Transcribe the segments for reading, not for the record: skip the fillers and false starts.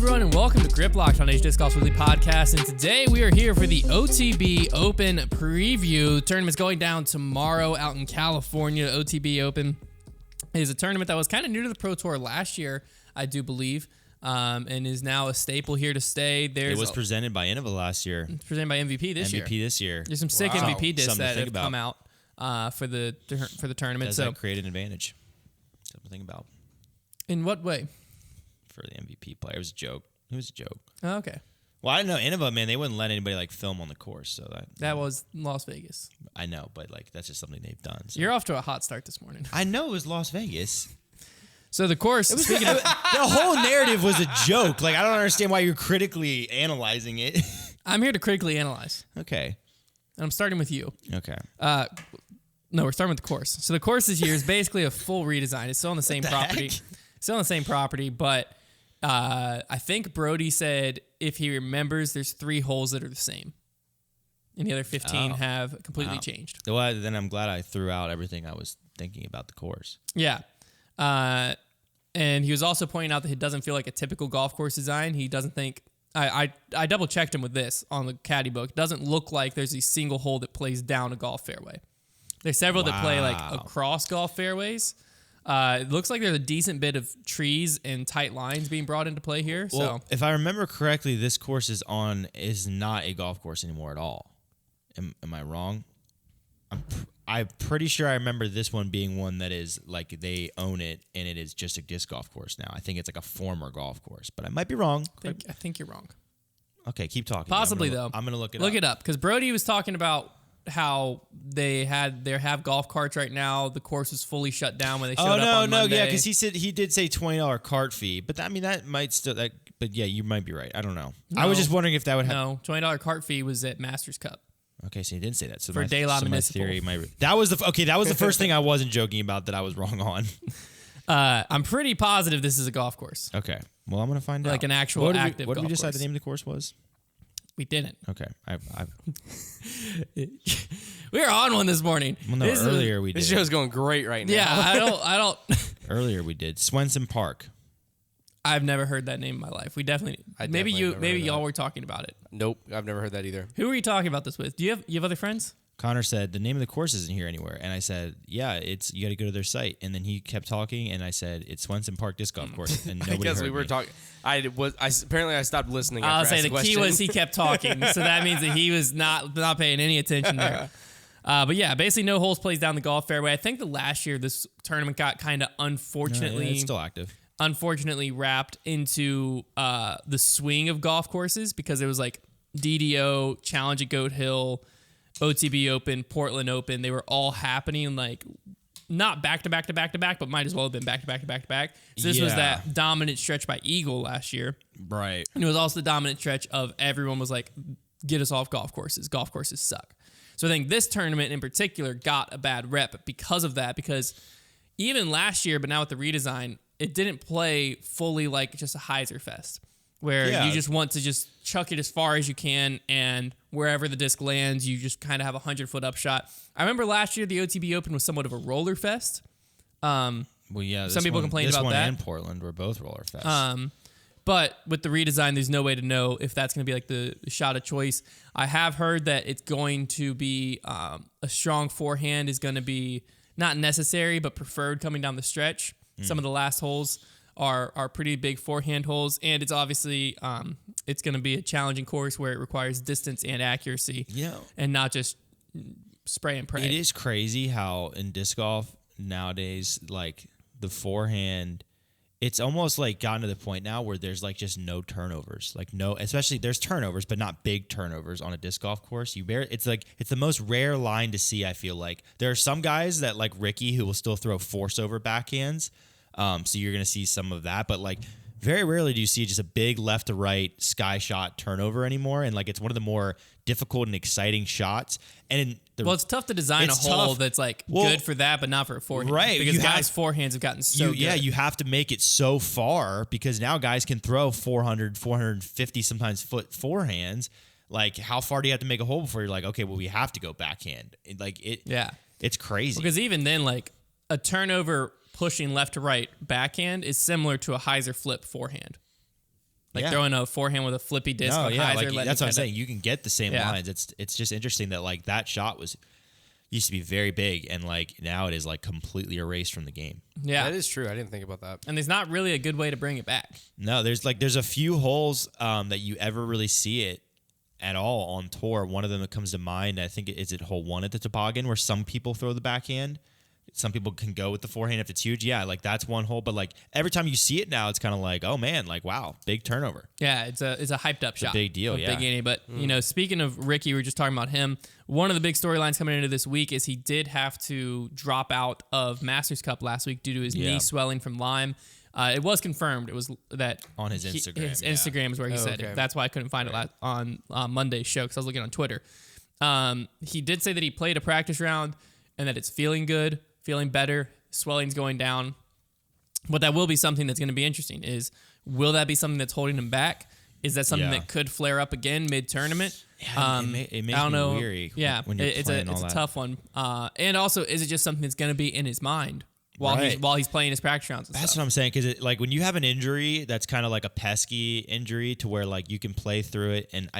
everyone, and welcome to Grip Locked on Age Disc Golf's Weekly Podcast. And today we are here for the OTB Open preview. The tournament's going down tomorrow out in California. OTB Open is a tournament that was kind of new to the Pro Tour last year, I do believe, and is now a staple here to stay. It was presented by Innova last year. It's presented by MVP this year. There's some sick MVP discs that have come out for the tournament. Does that create an advantage? Something to think about. In what way? For the MVP player. It was a joke. It was a joke. Oh, okay. Well, I don't know. Innova, man, they wouldn't let anybody film on the course. So that was Las Vegas. I know, but that's just something they've done. So. You're off to a hot start this morning. I know it was Las Vegas. So the course, the whole narrative was a joke. I don't understand why you're critically analyzing it. I'm here to critically analyze. Okay. And I'm starting with you. Okay. No, we're starting with the course. So the course this year is basically a full redesign. It's still on the same property. Still on the same property, but I think Brody said if he remembers, there's 3 holes that are the same. And the other 15 have completely changed. Well, then I'm glad I threw out everything I was thinking about the course. Yeah. And he was also pointing out that it doesn't feel like a typical golf course design. He doesn't think... I double checked him with this on the caddy book. It doesn't look like there's a single hole that plays down a golf fairway. There's several that play across golf fairways. It looks like there's a decent bit of trees and tight lines being brought into play here. Well, if I remember correctly, this course is not a golf course anymore at all. Am I wrong? I'm pretty sure I remember this one being one that is they own it and it is just a disc golf course now. I think it's a former golf course, but I might be wrong. I think you're wrong. Okay, keep talking. Possibly, I'm going to look it up. Look it up because Brody was talking about how they have golf carts right now. The course is fully shut down when they showed up on Monday. Yeah, because he did say $20 cart fee, but that might still but yeah, you might be right. I don't know. No, I was just wondering if that would happen. No, $20 cart fee was at Masters Cup. Okay, so he didn't say that. So for De La Municipal. That was the first thing I wasn't joking about that I was wrong on. I'm pretty positive this is a golf course. Okay, well I'm gonna find out. An actual active. What did we golf decide course. the name of the course was? We didn't. Okay, we were on one this morning. Well, no, earlier we did. This show's going great right now. Yeah, I don't. Earlier we did Swenson Park. I've never heard that name in my life. We definitely. Maybe y'all were talking about it. Nope, I've never heard that either. Who were you talking about this with? Do you have other friends? Konner said the name of the course isn't here anywhere, and I said, "Yeah, you got to go to their site." And then he kept talking, and I said, "It's Swenson Park Disc Golf Course." And nobody heard we were talking. Apparently I stopped listening. I'll say the key was he kept talking, so that means that he was not paying any attention there. But yeah, basically no holes plays down the golf fairway. I think the last year this tournament got kind of unfortunately it's still active. Unfortunately wrapped into the swing of golf courses because it was DDO, Challenge at Goat Hill, OTB Open, Portland Open. They were all happening not back to back to back to back, but might as well have been back to back to back to back. So this was that dominant stretch by Eagle last year. Right. And it was also the dominant stretch of everyone was get us off golf courses. Golf courses suck. So I think this tournament in particular got a bad rep because of that, because even last year, but now with the redesign, it didn't play fully like just a hyzer fest where you just want to just chuck it as far as you can and wherever the disc lands, you just kind of have a 100-foot upshot. I remember last year the OTB Open was somewhat of a roller fest. Well, yeah. Some people complained about that. This one and Portland were both roller fests. But with the redesign, there's no way to know if that's going to be the shot of choice. I have heard that it's going to be a strong forehand is going to be not necessary, but preferred coming down the stretch. Some of the last holes are pretty big forehand holes, and it's obviously it's going to be a challenging course where it requires distance and accuracy, and not just spray and pray. It is crazy how in disc golf nowadays, the forehand, it's almost gotten to the point now where there's just no turnovers, especially there's turnovers, but not big turnovers on a disc golf course. It's the most rare line to see. I feel there are some guys that Ricky who will still throw force over backhands. So you're going to see some of that, but very rarely do you see just a big left to right sky shot turnover anymore. And it's one of the more difficult and exciting shots. And it's tough to design a hole that's good for that, but not for a forehand. Right. Because guys' forehands have gotten so good. Yeah, you have to make it so far because now guys can throw 400, 450 sometimes foot forehands. How far do you have to make a hole before you're okay, well, we have to go backhand. It's crazy. Because even then, a turnover pushing left to right backhand is similar to a hyzer flip forehand. Yeah. throwing a forehand with a flippy disc on hyzer. Like, letting that's what I'm kinda- saying. You can get the same Yeah. lines. It's just interesting that like that shot used to be very big, and like now it is like completely erased from the game. Yeah. That is true. I didn't think about that. And there's not really a good way to bring it back. No, there's a few holes that you ever really see it at all on tour. One of them that comes to mind, I think, is it hole 1 at the toboggan, where some people throw the backhand. Some people can go with the forehand if it's huge. Yeah, like that's one hole. But like every time you see it now, it's kind of like, oh man, like wow, big turnover. Yeah, it's a hyped up shot. a big deal, with yeah. Big Annie. But speaking of Ricky, we were just talking about him. One of the big storylines coming into this week is he did have to drop out of Masters Cup last week due to his knee swelling from Lyme. It was confirmed. It was that On his Instagram, His yeah. Instagram is where he said okay. it. That's why I couldn't find it on Monday's show because I was looking on Twitter. He did say that he played a practice round and that it's feeling good, feeling better, swelling's going down. But that will be something that's going to be interesting. Is will that be something that's holding him back? Is that something Yeah. that could flare up again mid-tournament? Yeah, it makes I don't me know. weary. Yeah, when you're it's playing a all that. tough one. And also, is it just something that's going to be in his mind while Right. he's playing his practice rounds? And That's stuff? what I'm saying. Because like when you have an injury that's kind of like a pesky injury to where like you can play through it, and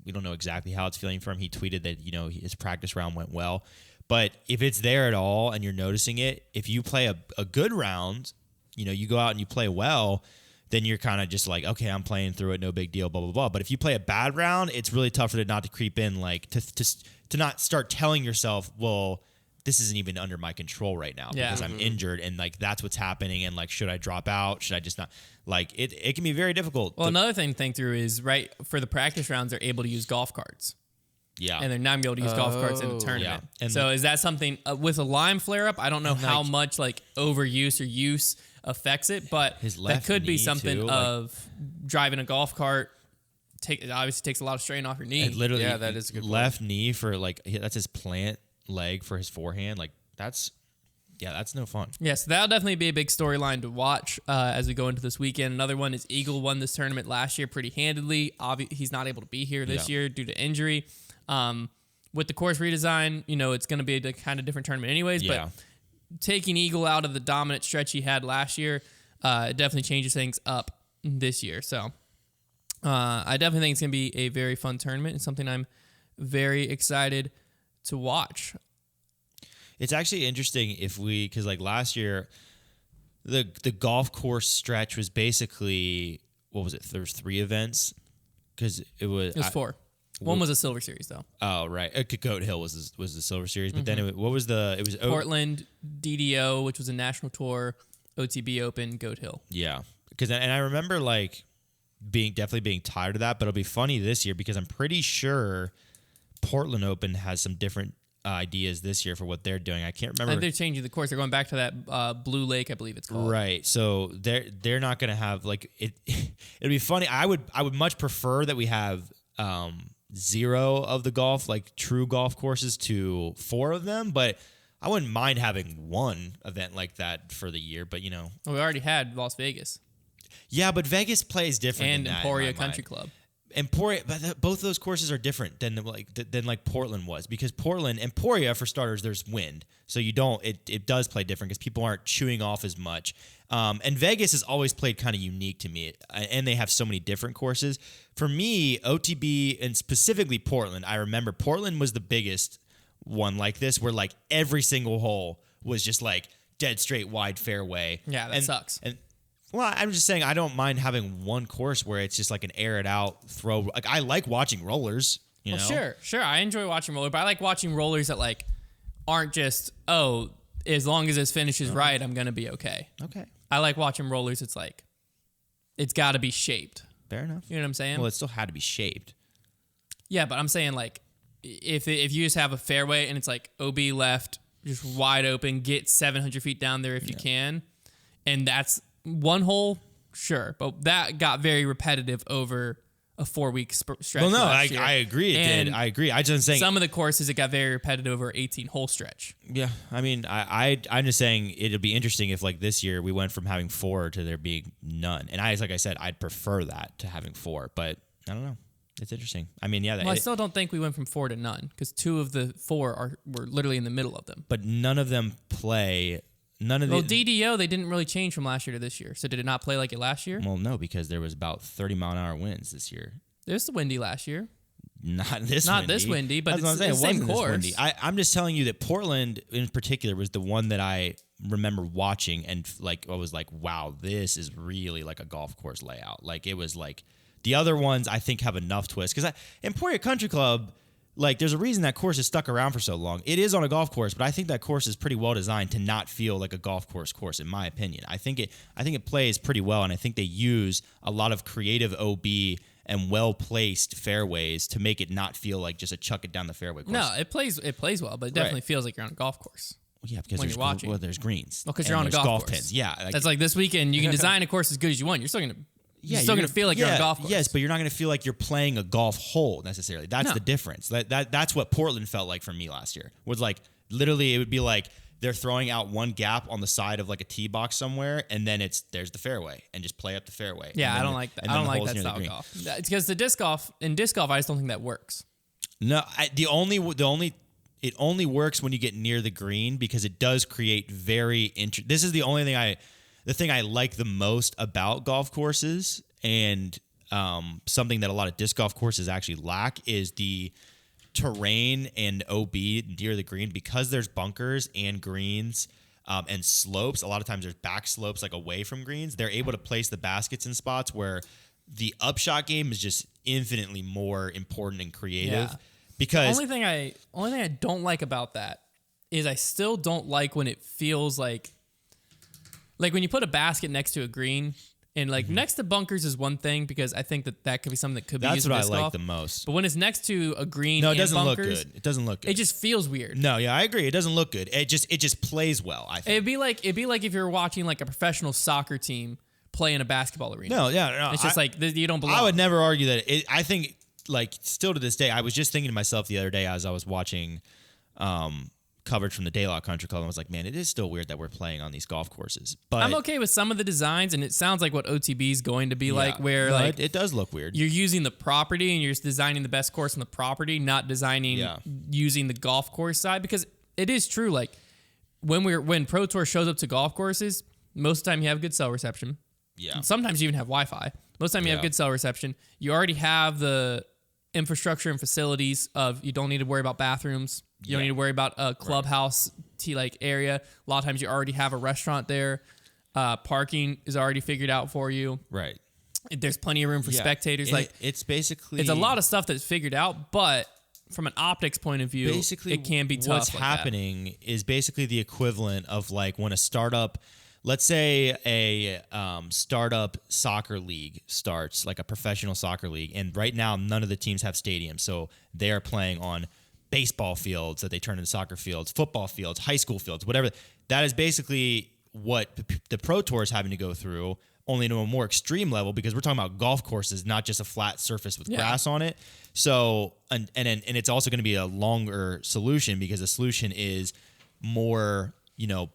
we don't know exactly how it's feeling for him. He tweeted that his practice round went well, but if it's there at all and you're noticing it, if you play a good round, you go out and you play well, then you're kind of just like, okay, I'm playing through it, no big deal, blah blah blah. But if you play a bad round, it's really tough for it not to creep in, like to not start telling yourself, well, this isn't even under my control right now because I'm injured, and like that's what's happening, and like should I drop out? Should I just not? Like it can be very difficult. Well, another thing to think through is for the practice rounds, they're able to use golf carts. Yeah, And they're not going to be able to use golf carts in the Oh. tournament. Yeah. And so is that something with a Lyme flare up? I don't know how much like overuse or use affects it, but His that left could be knee, something too, like- of driving a golf cart. It obviously takes a lot of strain off your knee. And literally, Yeah, that is a good point. left knee for like that's his plant leg for his forehand. Like that's no fun. Yeah, so that'll definitely be a big storyline to watch as we go into this weekend. Another one is Eagle won this tournament last year pretty handedly. He's not able to be here this year due to injury. With the course redesign, it's going to be a kind of different tournament anyways. Yeah. But taking Eagle out of the dominant stretch he had last year, it definitely changes things up this year. So I definitely think it's going to be a very fun tournament and something I'm very excited to watch. It's actually interesting because like last year, the golf course stretch was basically, what was it? There's 3 events because it was 4. One was a Silver Series though. Oh right, Goat Hill was the Silver Series, but then it was Portland, DDO, which was a national tour, OTB Open, Goat Hill. Yeah, because and I remember like definitely being tired of that, but it'll be funny this year because I'm pretty sure Portland Open has some different ideas this year for what they're doing. I can't remember. I think they're changing the course. They're going back to that Blue Lake, I believe it's called. Right. So they're not going to have like it. It'll be funny. I would much prefer that we have 0 of the true golf courses to 4 of them, but I wouldn't mind having one event like that for the year. But Well, we already had Las Vegas yeah, but Vegas plays different and than that, Emporia in my Country mind. Club. Emporia, but both those courses are different than Portland was, because Portland, Emporia for starters, there's wind, so it does play different because people aren't chewing off as much. And Vegas has always played kind of unique to me, and they have so many different courses. For me, OTB and specifically Portland, I remember Portland was the biggest one like this, where like every single hole was just like dead straight wide fairway. Yeah, that sucks. And well, I'm just saying I don't mind having one course where it's just like an air it out throw. Like I like watching rollers. You know? Sure. I enjoy watching rollers, but I like watching rollers that like aren't just as long as this finish is right, I'm gonna be okay. Okay. I like watching rollers. It's like it's got to be shaped. Fair enough. You know what I'm saying? Well, it still had to be shaped. Yeah, but I'm saying like if you just have a fairway and it's like OB left, just wide open, get 700 feet down there if you can, and that's one hole, sure, but that got very repetitive over a 4-week stretch. Well, no, last year. I agree. It did. I agree. I just saying some of the courses it got very repetitive over 18-hole stretch. Yeah, I mean, I'm just saying it'll be interesting if like this year we went from having 4 to there being none. And like I said, I'd prefer that to having 4, but I don't know. It's interesting. I mean, yeah. Well, I still don't think we went from 4 to none because 2 of the 4 were literally in the middle of them. But none of them play none of Well, the DDO, they didn't really change from last year to this year. So did it not play like it last year? Well, no, because there was about 30-mile-an-hour winds this year. It was windy last year. Not this windy, but that's what I'm it's saying. the same It wasn't course. this windy. I'm just telling you that Portland in particular was the one that I remember watching and like I was like, wow, this is really like a golf course layout. Like it was like the other ones I think have enough twists because Emporia Country Club, like there's a reason that course is stuck around for so long. It is on a golf course, but I think that course is pretty well designed to not feel like a golf course in my opinion. I think it plays pretty well, and I think they use a lot of creative OB and well-placed fairways to make it not feel like just a chuck it down the fairway course. No, it plays well, but it definitely feels like you're on a golf course. Yeah, because when you're watching. there's greens. Well, because and you're on a there's golf course. pins. Yeah, That's like this weekend. You can design a course as good as you want. You're still gonna feel like you're on a golf course. Yes, but you're not gonna feel like you're playing a golf hole necessarily. That's the difference. That's what Portland felt like for me last year. Was like literally it would be like they're throwing out one gap on the side of like a tee box somewhere, and then there's the fairway, and just play up the fairway. Yeah, I don't like that. I don't like that style of golf. It's because the disc golf I just don't think that works. No, it only works when you get near the green because it does create very interesting. This is the only thing the thing I like the most about golf courses, and something that a lot of disc golf courses actually lack is the terrain and OB near the green, because there's bunkers and greens and slopes. A lot of times there's back slopes like away from greens. They're able to place the baskets in spots where the upshot game is just infinitely more important and creative. Yeah. Because the only thing I don't like about that is I still don't like when it feels like when you put a basket next to a green. And like next to bunkers is one thing because I think that could be something that could be used in disc golf. That's what I like the most. But when it's next to a green, no, it doesn't bunkers, look good. It doesn't look good. It just feels weird. No, yeah, I agree. It doesn't look good. It just plays well. I think it'd be like if you're watching like a professional soccer team play in a basketball arena. No, it's just like you don't belong. I would never argue that. I think like still to this day, I was just thinking to myself the other day as I was watching coverage from the Daylock Country Club, I was like, man, it is still weird that we're playing on these golf courses. But I'm okay with some of the designs, and it sounds like what OTB is going to be like, where like it does look weird. You're using the property and you're just designing the best course on the property, not designing using the golf course side. Because it is true, like when Pro Tour shows up to golf courses, most of the time you have good cell reception. Yeah. Sometimes you even have Wi-Fi. Most of the time you have good cell reception. You already have the infrastructure and facilities of you don't need to worry about bathrooms. You don't need to worry about a clubhouse like area. A lot of times you already have a restaurant there. Parking is already figured out for you. Right. There's plenty of room for spectators. And like it's basically it's a lot of stuff that's figured out, but from an optics point of view, basically it can be tough. What's happening is basically the equivalent of like when a startup, let's say a startup soccer league starts, like a professional soccer league, and right now none of the teams have stadiums, so they are playing on baseball fields that they turn into soccer fields, football fields, high school fields, whatever. That is basically what the Pro Tour is having to go through, only to a more extreme level, because we're talking about golf courses, not just a flat surface with grass on it. So, and it's also going to be a longer solution, because the solution is more,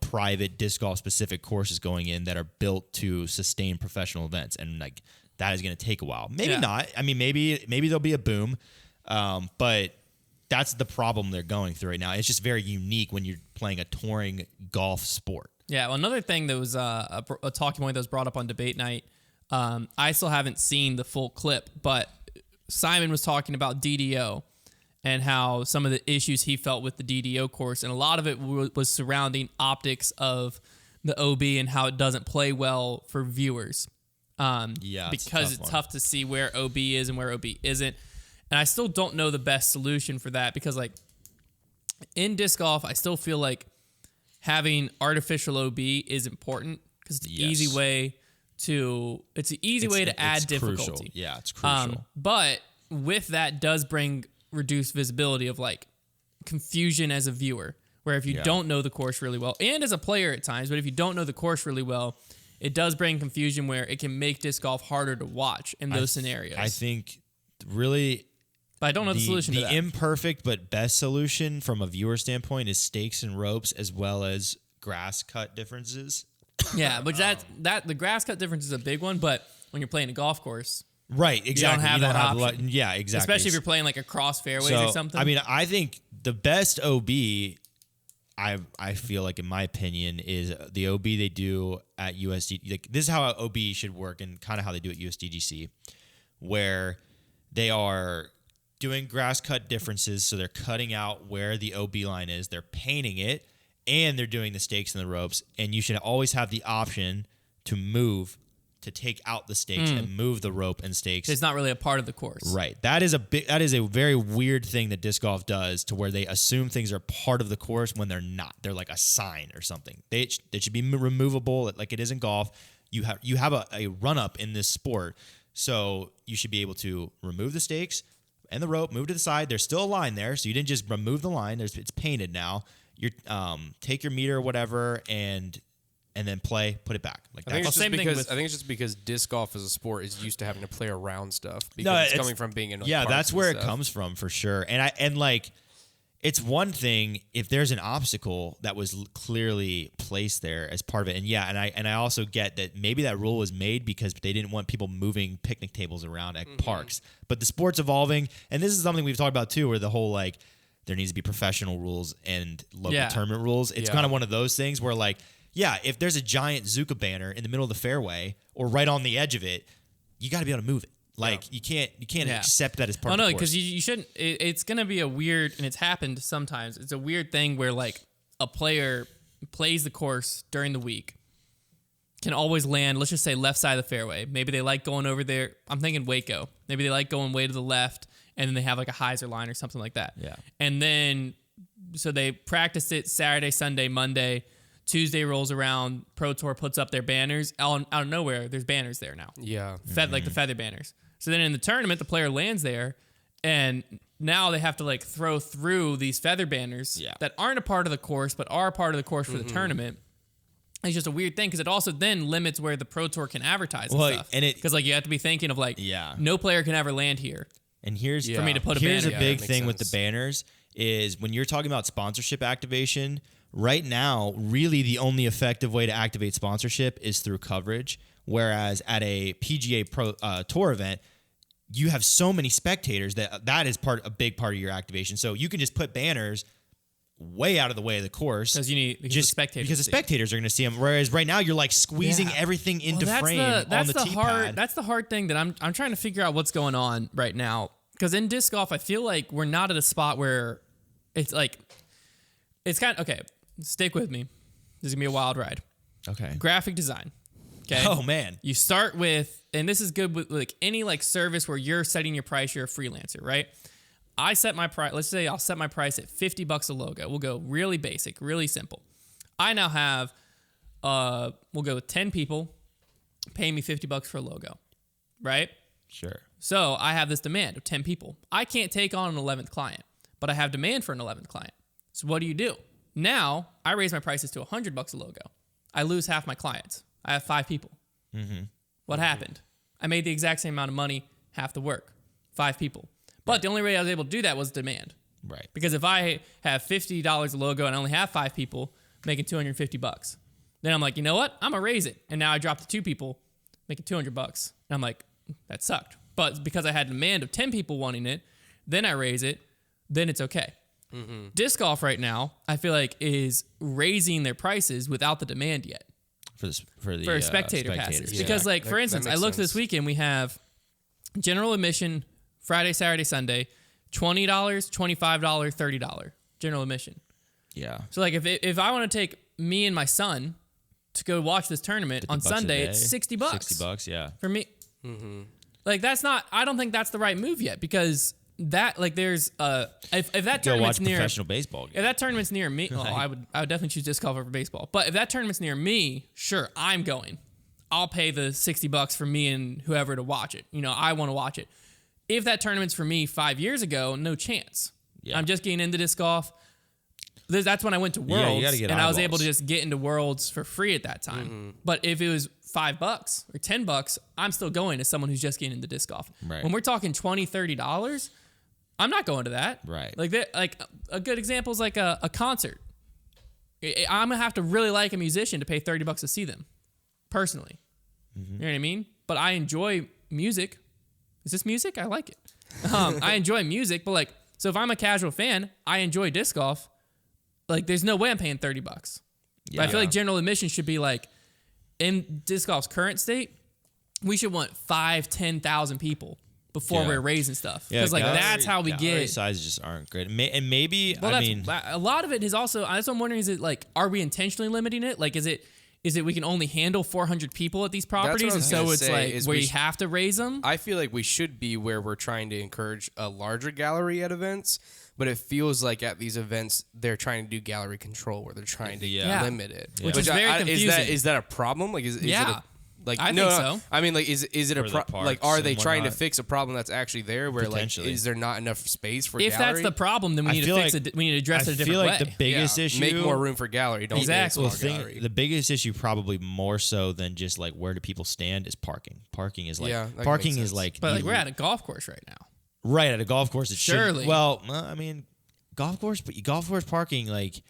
private disc golf specific courses going in that are built to sustain professional events. And like that is going to take a while. Maybe not. I mean, maybe there'll be a boom. But that's the problem they're going through right now. It's just very unique when you're playing a touring golf sport. Yeah. Well, another thing that was a talking point that was brought up on debate night, I still haven't seen the full clip, but Simon was talking about DDO and how some of the issues he felt with the DDO course, and a lot of it was surrounding optics of the OB and how it doesn't play well for viewers. Because it's tough to see where OB is and where OB isn't. And I still don't know the best solution for that, because like in disc golf, I still feel like having artificial OB is important, because it's an easy way to add difficulty. Crucial. Yeah, it's crucial. But with that does bring reduced visibility of like confusion as a viewer, where if you don't know the course really well, and as a player at times, but if you don't know the course really well, it does bring confusion where it can make disc golf harder to watch in those scenarios. I think really... But I don't know the solution to that. The imperfect but best solution from a viewer standpoint is stakes and ropes, as well as grass cut differences. Yeah, but the grass cut difference is a big one. But when you're playing a golf course, right? Exactly. You don't have that option. Yeah, exactly. Especially if you're playing like across fairways or something. I mean, I think the best OB, I feel like, in my opinion, is the OB they do at USD. Like, this is how OB should work, and kind of how they do at USDGC, where they are doing grass cut differences. So they're cutting out where the OB line is, they're painting it, and they're doing the stakes and the ropes. And you should always have the option to take out the stakes and move the rope and stakes. It's not really a part of the course. Right. That is a very weird thing that disc golf does, to where they assume things are part of the course when they're not. They're like a sign or something. They should be removable like it is in golf. You have a run up in this sport, so you should be able to remove the stakes and the rope, move to the side. There's still a line there, so you didn't just remove the line. It's painted now. You take your meter or whatever and then put it back. Like, I think, that's I think it's just because disc golf as a sport is used to having to play around stuff, because it's coming from being in that's where stuff. It comes from, for sure. And like, it's one thing if there's an obstacle that was clearly placed there as part of it, and I also get that maybe that rule was made because they didn't want people moving picnic tables around at parks. But the sport's evolving, and this is something we've talked about too, where the whole, like, there needs to be professional rules and local tournament rules. It's kind of one of those things where, like, yeah, if there's a giant Zuka banner in the middle of the fairway or right on the edge of it, you got to be able to move it. Like, you can't accept that as part of the course. because you shouldn't. It's going to be a weird, and it's happened sometimes. It's a weird thing where, like, a player plays the course during the week, can always land, let's just say, left side of the fairway. Maybe they like going over there. I'm thinking Waco. Maybe they like going way to the left, and then they have like a hyzer line or something like that. Yeah. And then, so they practiced it Saturday, Sunday, Monday. Tuesday rolls around, Pro Tour puts up their banners. Out of nowhere, there's banners there now. Yeah. Like the feather banners. So then in the tournament, the player lands there, and now they have to, like, throw through these feather banners that aren't a part of the course, but are a part of the course for the tournament. It's just a weird thing, because it also then limits where the Pro Tour can advertise and stuff. Because, like, you have to be thinking of, like, no player can ever land here. And here's for me to put a banner. Here's a big thing with the banners is when you're talking about sponsorship activation. Right now, really the only effective way to activate sponsorship is through coverage, whereas at a PGA Pro Tour event, you have so many spectators that is a big part of your activation. So you can just put banners way out of the way of the course because the spectators are going to see them. Whereas right now, you're like squeezing everything into frame on the tee pad. That's the hard thing that I'm trying to figure out what's going on right now, because in disc golf, I feel like we're not at a spot where it's like it's kind of okay. Stick with me. This is going to be a wild ride. Okay. Graphic design. Okay. Oh, man. You start with, and this is good with like any like service where you're setting your price, you're a freelancer, right? I set my price, let's say I'll set my price at $50 a logo. We'll go really basic, really simple. I now have, we'll go with 10 people paying me $50 for a logo, right? Sure. So I have this demand of 10 people. I can't take on an 11th client, but I have demand for an 11th client. So what do? Now, I raise my prices to $100 a logo. I lose half my clients. I have 5 people. What happened? I made the exact same amount of money, half the work. 5 people. But the only way I was able to do that was demand. Right. Because if I have $50 a logo and I only have 5 people making $250, then I'm like, you know what? I'm going to raise it. And now I drop to 2 people making $200. And I'm like, that sucked. But because I had demand of 10 people wanting it, then I raise it, then it's okay. Disc golf right now, I feel like, is raising their prices without the demand yet for spectator passes. Yeah. Because, like, for instance, I looked this weekend. We have general admission Friday, Saturday, Sunday, $20, $25, $30 general admission. Yeah. So, like, if I want to take me and my son to go watch this tournament on Sunday, it's $60. $60, yeah. For me. Like, that's not. I don't think that's the right move yet, because that, like, there's if that tournament's near professional baseball game. If that tournament's near me, well, I would definitely choose disc golf over baseball. But if that tournament's near me, sure, I'm going. I'll pay the $60 for me and whoever to watch it. You know, I want to watch it. If that tournament's for me 5 years ago, no chance. Yeah. I'm just getting into disc golf. That's when I went to Worlds, you gotta get and eyeballs. I was able to just get into Worlds for free at that time. But if it was $5 or $10, I'm still going as someone who's just getting into disc golf. Right. When we're talking $20, $30, I'm not going to that. Right. Like a good example is like a concert. I'm gonna have to really like a musician to pay $30 to see them, personally. You know what I mean? But I enjoy music. Is this music? I like it. I enjoy music, but like, so if I'm a casual fan, I enjoy disc golf. like there's no way I'm paying $30. But I feel like general admission should be like, in disc golf's current state, we should want 5,000-10,000 people before we're raising stuff, because like that's how we get sizes just aren't great, and maybe a lot of it is also. That's what I'm wondering. Is it like, are we intentionally limiting it? Like, is it we can only handle 400 people at these properties, and so it's like where you have to raise them? I feel like we should be where we're trying to encourage a larger gallery at events, but it feels like at these events they're trying to do gallery control, where they're trying to limit it, which is very confusing. Is that a problem? Like, is it a, like, I think so. I mean, like, is it a problem? Like, are they trying to fix a problem that's actually there? Where like, is there not enough space for? If gallery? that's the problem, then we need to fix it. We need to address it a different way. I feel like the biggest issue, make more room for gallery. Don't exactly. The biggest issue, probably more so than just like where do people stand, is parking. Parking is like But like, we're at a golf course right now. Right, at a golf course. Surely. Well, I mean, golf course parking, like.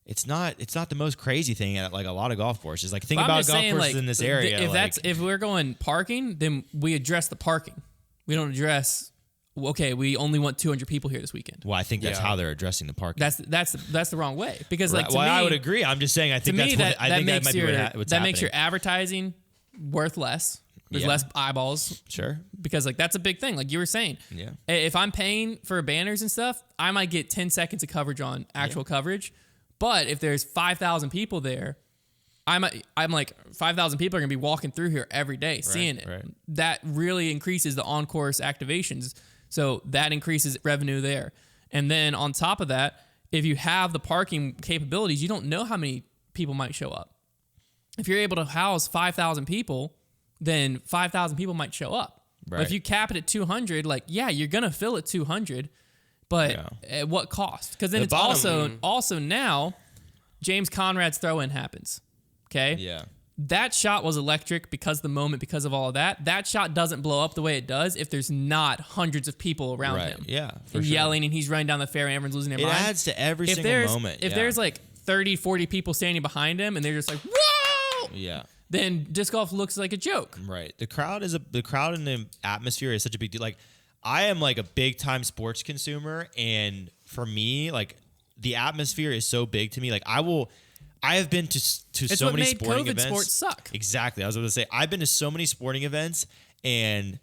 It's not the most crazy thing at like a lot of golf courses. Like, think about golf courses in this area. If we're going parking, then we address the parking. We don't address, okay, we only want 200 people here this weekend. Well, I think that's how they're addressing the parking. That's the wrong way, because like to me, I would agree. I'm just saying I think that makes your advertising worth less. There's less eyeballs. Sure. Because like that's a big thing. Like you were saying. Yeah. If I'm paying for banners and stuff, I might get 10 seconds of coverage on actual coverage. But if there's 5,000 people there, I'm like 5,000 people are gonna be walking through here every day, seeing it. Right. That really increases the on-course activations, so that increases revenue there. And then on top of that, if you have the parking capabilities, you don't know how many people might show up. If you're able to house 5,000 people, then 5,000 people might show up. Right. But if you cap it at 200, like you're gonna fill it 200. But at what cost? Because then it's also now James Conrad's throw-in happens. Okay? Yeah. That shot was electric because of all of that. That shot doesn't blow up the way it does if there's not hundreds of people around him. Yeah, and yelling, and he's running down the fairway, everyone's losing their mind. It adds to every single moment. If there's like 30, 40 people standing behind him and they're just like, whoa! Yeah. Then disc golf looks like a joke. Right. The crowd and the atmosphere is such a big deal. Like, I am like a big time sports consumer, and for me, like the atmosphere is so big to me. Like I have been to so many sporting events. Sports suck. Exactly. I was going to say, I've been to so many sporting events, and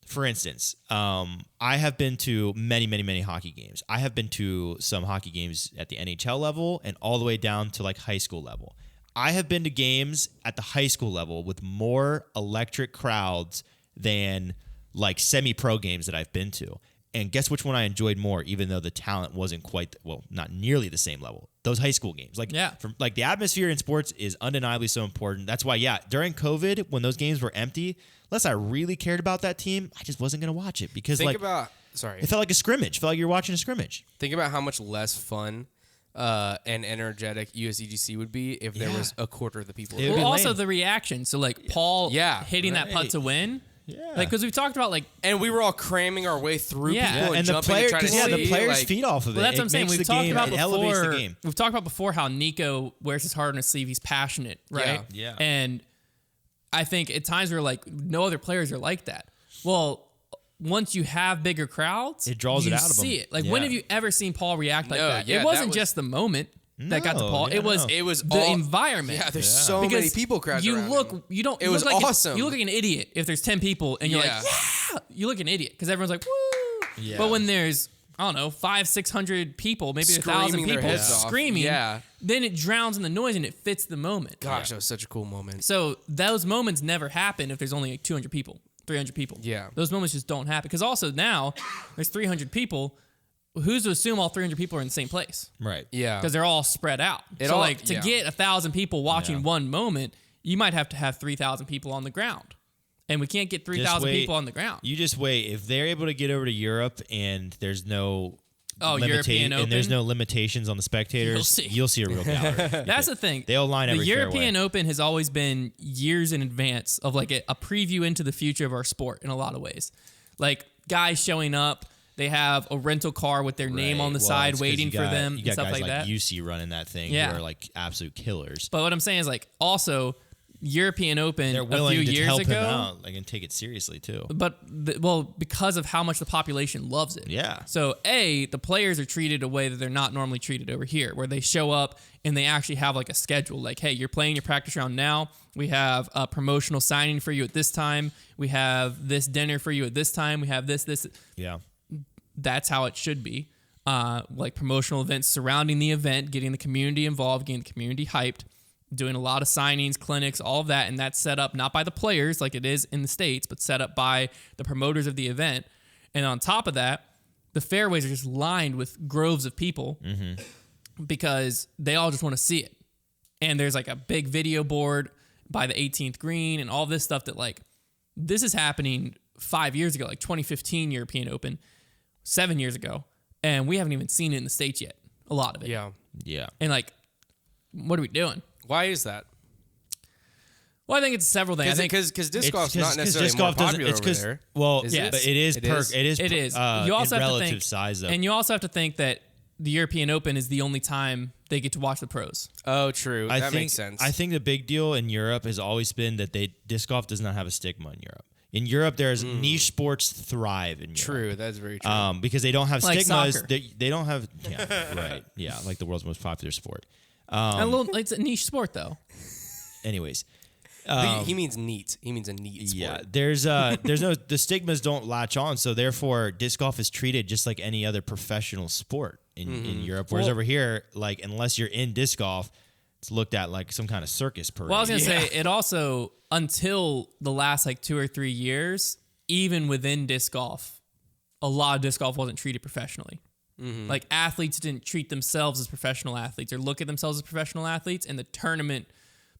for instance, I have been to many, many, many hockey games. I have been to some hockey games at the NHL level and all the way down to like high school level. I have been to games at the high school level with more electric crowds than like semi-pro games that I've been to. And guess which one I enjoyed more, even though the talent wasn't not nearly the same level. Those high school games. Like, like the atmosphere in sports is undeniably so important. That's why, during COVID, when those games were empty, unless I really cared about that team, I just wasn't going to watch it because it felt like a scrimmage. It felt like you're watching a scrimmage. Think about how much less fun and energetic USEGC would be if there was a quarter of the people. Well, also the reaction. So like Paul hitting that putt to win. Yeah, like because we've talked about like, and we were all cramming our way through people and the jumping and trying to see. The players feed off of it. Well, that's what I'm saying. We've talked about before. We've talked about before how Nico wears his heart on his sleeve. He's passionate, right? Yeah. And I think at times we're like, no other players are like that. Well, once you have bigger crowds, it draws it out of them. You see it. Like when have you ever seen Paul react like that? It wasn't just the moment that got to Paul. It was the environment. Yeah, there's so many people crowding around him. It was awesome. You look like an idiot if there's 10 people and you're like, yeah. You look an idiot because everyone's like, woo. Yeah. But when there's, I don't know, 500-600 people, maybe 1,000 people screaming, then it drowns in the noise and it fits the moment. Gosh, that was such a cool moment. So those moments never happen if there's only like 200 people, 300 people. Yeah. Those moments just don't happen. Because also now there's 300 people. Who's to assume all 300 people are in the same place? Right. Yeah. Because they're all spread out. To get 1,000 people watching one moment, you might have to have 3,000 people on the ground. And we can't get 3,000 people on the ground. You just wait. If they're able to get over to Europe and there's no European Open, and there's no limitations on the spectators, you'll see a real gallery. That's the thing. They'll line every The European fairway. Open has always been years in advance of like a preview into the future of our sport in a lot of ways. Like guys showing up. They have a rental car with their name on the side waiting for them and stuff like that. You got guys like UC running that thing who are like absolute killers. But what I'm saying is like also European Open They're a willing few to years help ago. him out, like, and take it seriously too. But because of how much the population loves it. Yeah. So the players are treated a way that they're not normally treated over here, where they show up and they actually have like a schedule. Like, hey, you're playing your practice round now. We have a promotional signing for you at this time. We have this dinner for you at this time. We have this. Yeah. That's how it should be. Like promotional events surrounding the event, getting the community involved, getting the community hyped, doing a lot of signings, clinics, all of that. And that's set up not by the players like it is in the States, but set up by the promoters of the event. And on top of that, the fairways are just lined with groves of people because they all just want to see it. And there's like a big video board by the 18th green and all this stuff that like, this is happening 5 years ago, like 2015 European Open, 7 years ago. And we haven't even seen it in the States yet. A lot of it. Yeah. Yeah. And like, what are we doing? Why is that? Well, I think it's several things. I think Because disc golf's not necessarily more popular over there. Well, Is it? but it is. it is. You also in have to relative think, size, though. and you also have to think that the European Open is the only time they get to watch the pros. Oh, true. I That think, makes sense. I think the big deal in Europe has always been that disc golf does not have a stigma in Europe. In Europe, there's niche sports thrive in Europe. True. That's very true. Because they don't have Like stigmas. soccer. They don't have. Yeah, right. Yeah, like the world's most popular sport. It's a niche sport, though. Anyways, he means neat. He means a neat sport. yeah, there's no the stigmas don't latch on, so therefore disc golf is treated just like any other professional sport in Europe. Whereas over here, like unless you're in disc golf, it's looked at like some kind of circus parade. Well, I was going to say, it also, until the last like 2 or 3 years, even within disc golf, a lot of disc golf wasn't treated professionally. Like athletes didn't treat themselves as professional athletes or look at themselves as professional athletes, and the tournament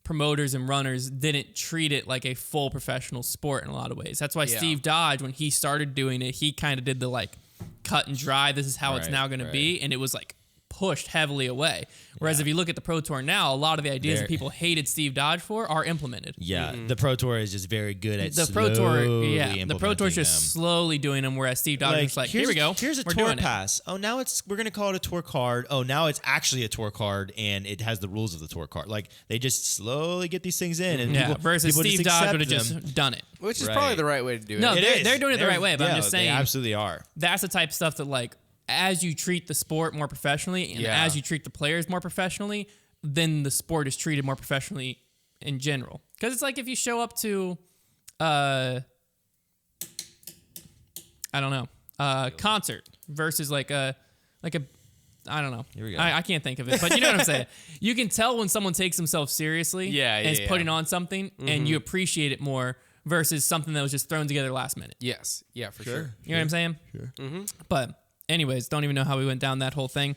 promoters and runners didn't treat it like a full professional sport in a lot of ways. That's why Steve Dodge, when he started doing it, he kind of did the like cut and dry, this is how it's now going to be, and it was like pushed heavily away. Whereas if you look at the Pro Tour now, a lot of the ideas that people hated Steve Dodge for are implemented. Yeah, the Pro Tour is just very good at The Pro Tour, slowly the Pro Tour is implementing just them. slowly doing them, whereas Steve Dodge was like, here we go. Here's a we're tour doing it. pass. Oh, now we're gonna call it a tour card. Oh, now it's actually a tour card, and it has the rules of the tour card. Like they just slowly get these things in, and versus people Steve just Dodge accept would have them. just done it. Which is probably the right way to do it. No, It they're is. doing it the right way, but I'm just saying, they absolutely are. that's the type of stuff that like, as you treat the sport more professionally and as you treat the players more professionally, then the sport is treated more professionally in general. Because it's like if you show up to, I don't know, concert versus like a, I don't know. Here we go. I can't think of it, but you know what I'm saying. You can tell when someone takes themselves seriously and is putting on something, and you appreciate it more versus something that was just thrown together last minute. Yes. Yeah, for sure. You know what I'm saying? Sure. But anyways, don't even know how we went down that whole thing.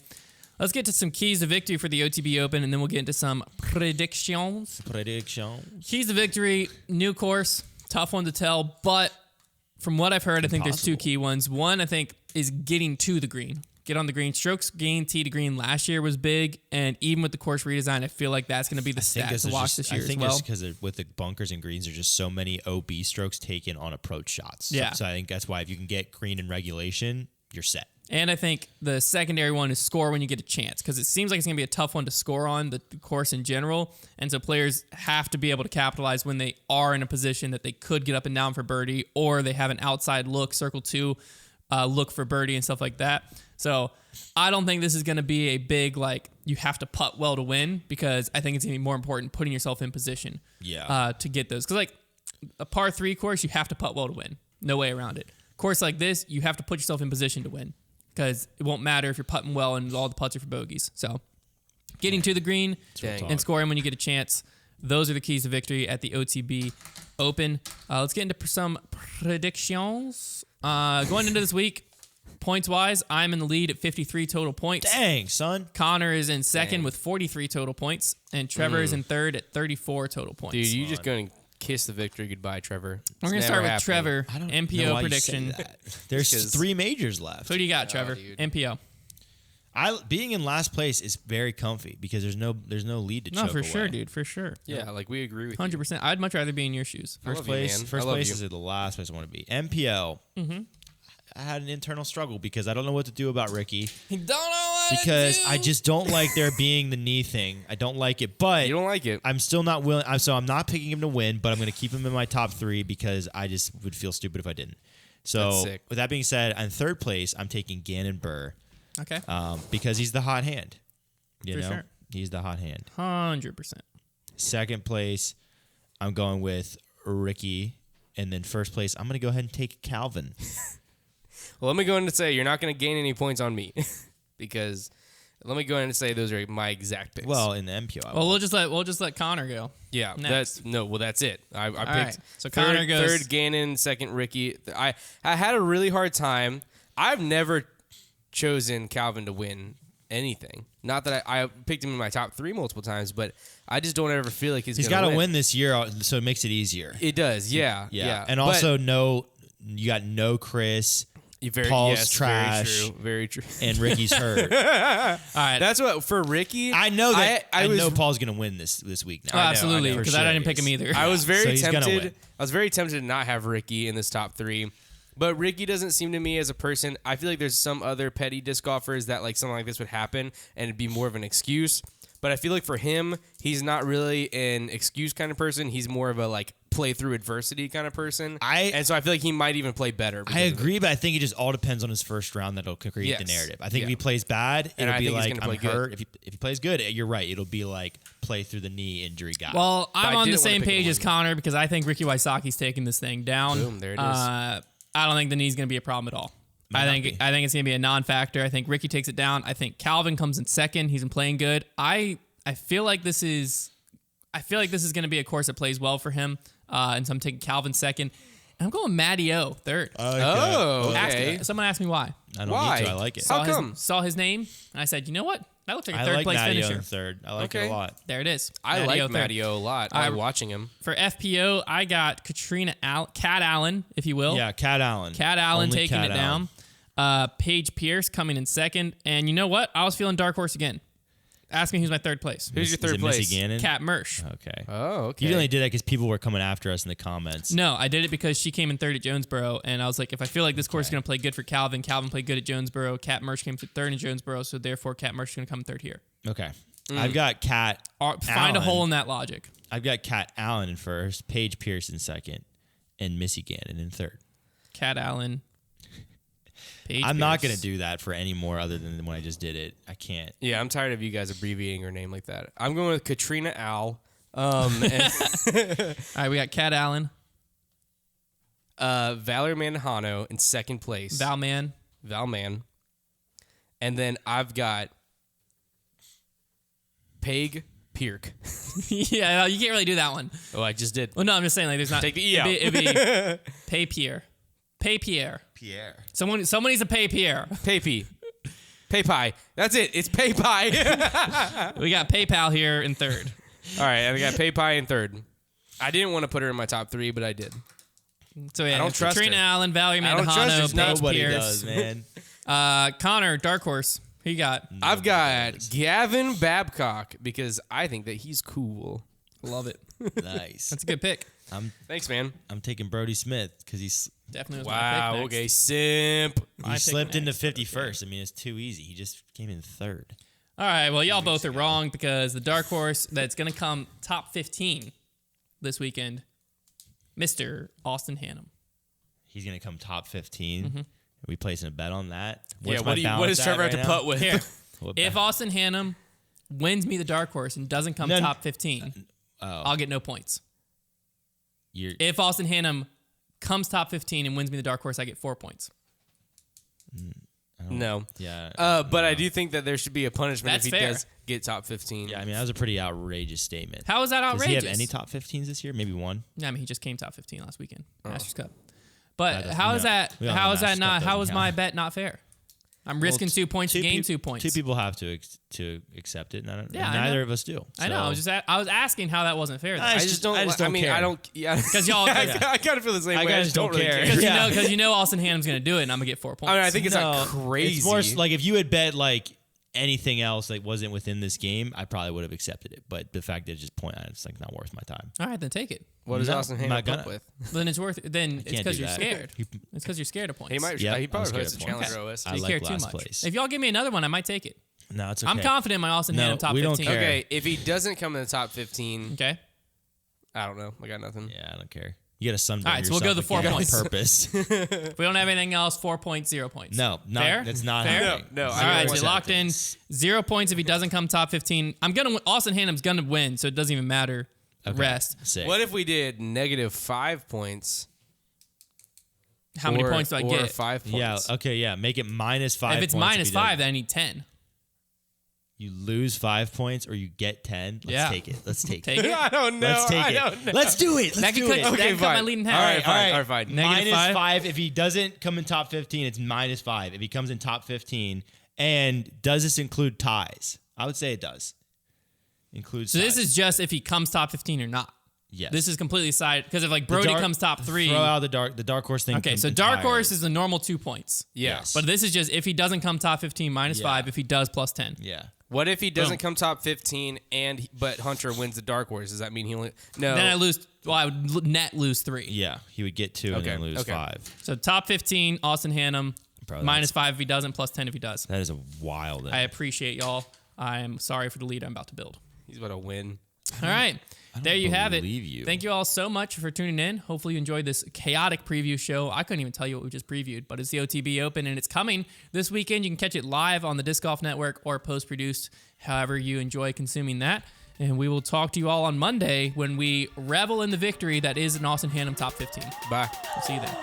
Let's get to some keys to victory for the OTB Open, and then we'll get into some predictions. Keys to victory, new course, tough one to tell, but from what I've heard, I think there's two key ones. One, I think, is getting to the green. Get on the green. Strokes gained tee to green last year was big, and even with the course redesign, I feel like that's going to be the stat to watch this year as well. I think just because with the bunkers and greens, there's just so many OB strokes taken on approach shots. Yeah. So I think that's why if you can get green in regulation, you're set. And I think the secondary one is score when you get a chance, because it seems like it's going to be a tough one to score on, the course in general. And so players have to be able to capitalize when they are in a position that they could get up and down for birdie, or they have an outside look, circle two, look for birdie and stuff like that. So I don't think this is going to be a big, like, you have to putt well to win, because I think it's going to be more important putting yourself in position to get those. Because, like, a par 3 course, you have to putt well to win. No way around it. Course like this, you have to put yourself in position to win, because it won't matter if you're putting well and all the putts are for bogeys. So getting to the green and scoring when you get a chance, those are the keys to victory at the OTB Open. Let's get into some predictions. Going into this week, points-wise, I'm in the lead at 53 total points. Dang, son. Konner is in second with 43 total points, and Trevor is in third at 34 total points. Dude, you're just going to kiss the victory goodbye, Trevor. We're going to start with Trevor, I don't know MPO why you prediction. say that. There's 3 majors left. Who do you got, Trevor? dude. MPO. Being in last place is very comfy because there's no lead to choke No, for away. sure, dude, for sure. Yeah, like we agree with you. 100%. I'd much rather be in your shoes. I love First you, place, man. first I love place you. is the last place I want to be. MPO. I had an internal struggle because I don't know what to do about Ricky. You don't know Because I just don't like there being the knee thing. I don't like it, but You don't like it. I'm still not willing. So I'm not picking him to win, but I'm going to keep him in my top 3 because I just would feel stupid if I didn't. So That's sick. with that being said, in third place, I'm taking Gannon Burr. Okay. Because he's the hot hand. You For know, sure. he's the hot hand. 100%. Second place, I'm going with Ricky. And then first place, I'm going to go ahead and take Calvin. Well, let me go ahead and say you're not going to gain any points on me because let me go ahead and say those are my exact picks. Well, in the MPO, I Well, we'll just let Konner go. yeah, next. that's it. I picked right. So third, Konner goes- third Gannon, second Ricky. I had a really hard time. I've never chosen Calvin to win anything. Not that I picked him in my top 3 multiple times, but I just don't ever feel like he's got to win. win this year, so it makes it easier. It does, yeah. And But- also, you got no Chris. Very, Paul's trash. Very true. And Ricky's hurt. All right. That's what for Ricky. I know that. I was know Paul's gonna win this week now. Oh, absolutely, for because sure I didn't he pick him is. either. I was So very he's gonna tempted. win. I was very tempted to not have Ricky in this top 3. But Ricky doesn't seem to me as a person. I feel like there's some other petty disc golfers that like something like this would happen and it'd be more of an excuse. But I feel like for him, he's not really an excuse kind of person. He's more of a like play through adversity kind of person. And so I feel like he might even play better. I agree, but I think it just all depends on his first round that'll create the narrative. I think if he plays bad, And it'll I be think he's like gonna I'm play good. hurt. If he plays good, you're right. It'll be like play through the knee injury guy. Well, I'm I on the didn't wanna same pick him page to as win. Konner because I think Ricky Wysocki's taking this thing down. Boom, there it is. I don't think the knee's going to be a problem at all. Might I not think be. it's going to be a non-factor. I think Ricky takes it down. I think Calvin comes in second. He's been playing good. I feel like this is going to be a course that plays well for him. And so I'm taking Calvin second. And I'm going Matty O third. Oh, okay. Someone asked me why. I don't Why? need to. I like it. How come? Saw his name, and I said, you know what? That looks like a I third like place Matty finisher. in third. I like it Okay. a lot. There it is. I Matty O like third. Matty O a lot. I like watching him. For FPO, I got Cat Allen, if you will. Yeah, Cat Allen. Cat Allen Only taking Cat it down. Paige Pierce coming in second. And you know what? I was feeling dark horse again. Ask me who's my third place. Who's your Is third it place? Missy Gannon? Kat Mersch. Okay. Oh, okay. You only did that because people were coming after us in the comments. No, I did it because she came in third at Jonesboro, and I was like, if I feel like this course is going to play good for Calvin played good at Jonesboro, Kat Mersch came third in Jonesboro, so therefore Kat Mersch is going to come third here. Okay. I've got Cat. Find a hole in that logic. I've got Cat Allen in first, Paige Pierce in second, and Missy Gannon in third. Cat Allen. Paige I'm not Pierce. going to do that for any more other than when I just did it. I can't. Yeah, I'm tired of you guys abbreviating her name like that. I'm going with Katrina Al. And All right, we got Cat Allen, Valerie Mandahano in second place. Valman. Valman. And then I've got Paige Pierk. Yeah, no, you can't really do that one. Oh, I just did. Well, no, I'm just saying, like, there's not. Take the E out. It'd be Pay Pierre. Pierre. Someone needs to pay Pierre. Pay Pie. That's it. It's Pay Pie. We got PayPal here in third. All right, I got Pay Pie in third. I didn't want to put her in my top 3, but I did. So yeah, I don't trust Katrina her. Allen, Valerie I don't trust her. Mandahano, She's Paige Nobody Pierce. does, man. Konner, dark horse. Who you got? I've got Gavin Babcock because I think that he's cool. Love it. Nice. That's a good pick. Thanks, man. I'm taking Brody Smith because he's Definitely was Wow. my pick Okay, next. simp. My he pick slipped into next. 51st. I mean, it's too easy. He just came in third. All right, well, y'all both are wrong because the dark horse that's going to come top 15 this weekend, Mr. Austin Hannum. He's gonna come top 15. Mm-hmm. Are we placing a bet on that? Yeah, Where's my what does balance at Trevor have right to now? putt with? Here, What if bet? Austin Hannum wins me the dark horse and doesn't come No, top 15, I'll get no points. You're, If Austin Hannum comes top 15 and wins me the dark horse, I get 4 points. No. yeah. But I do think that there should be a punishment That's if he fair. does get top 15. Yeah, I mean, that was a pretty outrageous statement. How is that Does he outrageous? have any top 15s this year? Maybe one. Yeah, I mean, he just came top 15 last weekend, Masters Cup. That But doesn't- how is no. that? We all How know is that Masters Cup not? How doesn't is my count. bet not fair? I'm risking 2 points to gain 2 points. Two people have to accept it. And Yeah, I neither know. of us do. I know. I So- was asking how that wasn't fair. I I just don't. I mean, care. I don't. Yeah, 'Cause y'all- I kind of feel the same I way. I guys just don't don't really care. care. Yeah. Because you know Austin Hannum's going to do it, and I'm going to get 4 points. I mean, I think it's No, not crazy. It's more like if you had bet like anything else that wasn't within this game, I probably would have accepted it. But the fact that it's just point, it's like not worth my time. All right, then take it. What does No, Austin I'm not Hannum up gonna. with? Then it's worth. Then it's can't because do you're that. scared. It's because you're scared of points. He might. Yep, he I'm probably scared hosts of a points. Challenger OS. I You like care too last much. place. If y'all give me another one, I might take it. No, it's okay. I'm confident in my Austin Hannum top we don't 15. care. Okay, if he doesn't come in the top 15, Okay. I don't know. I got nothing. Yeah, I don't care. You got to sunburn All right, so we'll go the 4 yourself points. on purpose. If we don't have anything else, 4 points, 0 points. No, Fair? that's not Fair? happening. No, All right, so Zero locked in. acceptance. 0 points if he doesn't come top 15. Austin Hannum's gonna win, so it doesn't even matter. Okay, Rest. Sick. What if we did -5 points? How many points do I or get? 5 points. Yeah, okay, yeah. Make it -5 If it's points minus he doesn't- 5, then I need 10. You lose 5 points or you get 10. Let's take it. Let's take Take it. it. I don't know. Let's take I it. don't know. Let's do it. Let's That could do cut, it. that Okay, could cut my fine. lead in All half. right, fine. All right, fine. Negative Minus 5? 5. If he doesn't come in top 15, it's -5. If he comes in top 15, and does this include ties? I would say it does. Includes. So this ties. is just if he comes top 15 or not. Yes. This is completely side because if like Brody comes top 3. Throw out the dark horse thing. Okay, so dark horse is the normal 2 points. Yes. But this is just if he doesn't come top 15 minus Yeah. 5. If he does plus 10. Yeah. What if he doesn't Boom. come top 15 but Hunter wins the dark horse? Does that mean he only no? Then I lose. Well, I would net lose 3. Yeah. He would get 2 and Okay, then lose okay. 5. So top 15, Austin Hannum. Bro, minus 5 if he doesn't, plus 10 if he does. That is a wild. I appreciate y'all. I'm sorry for the lead I'm about to build. He's about to win. All right. There you have it. believe you. Thank you all so much for tuning in. Hopefully you enjoyed this chaotic preview show. I couldn't even tell you what we just previewed, but it's the OTB Open and it's coming this weekend. You can catch it live on the Disc Golf Network or post-produced, however you enjoy consuming that. And we will talk to you all on Monday when we revel in the victory that is an Austin Hannum top 15. Bye. We'll see you then.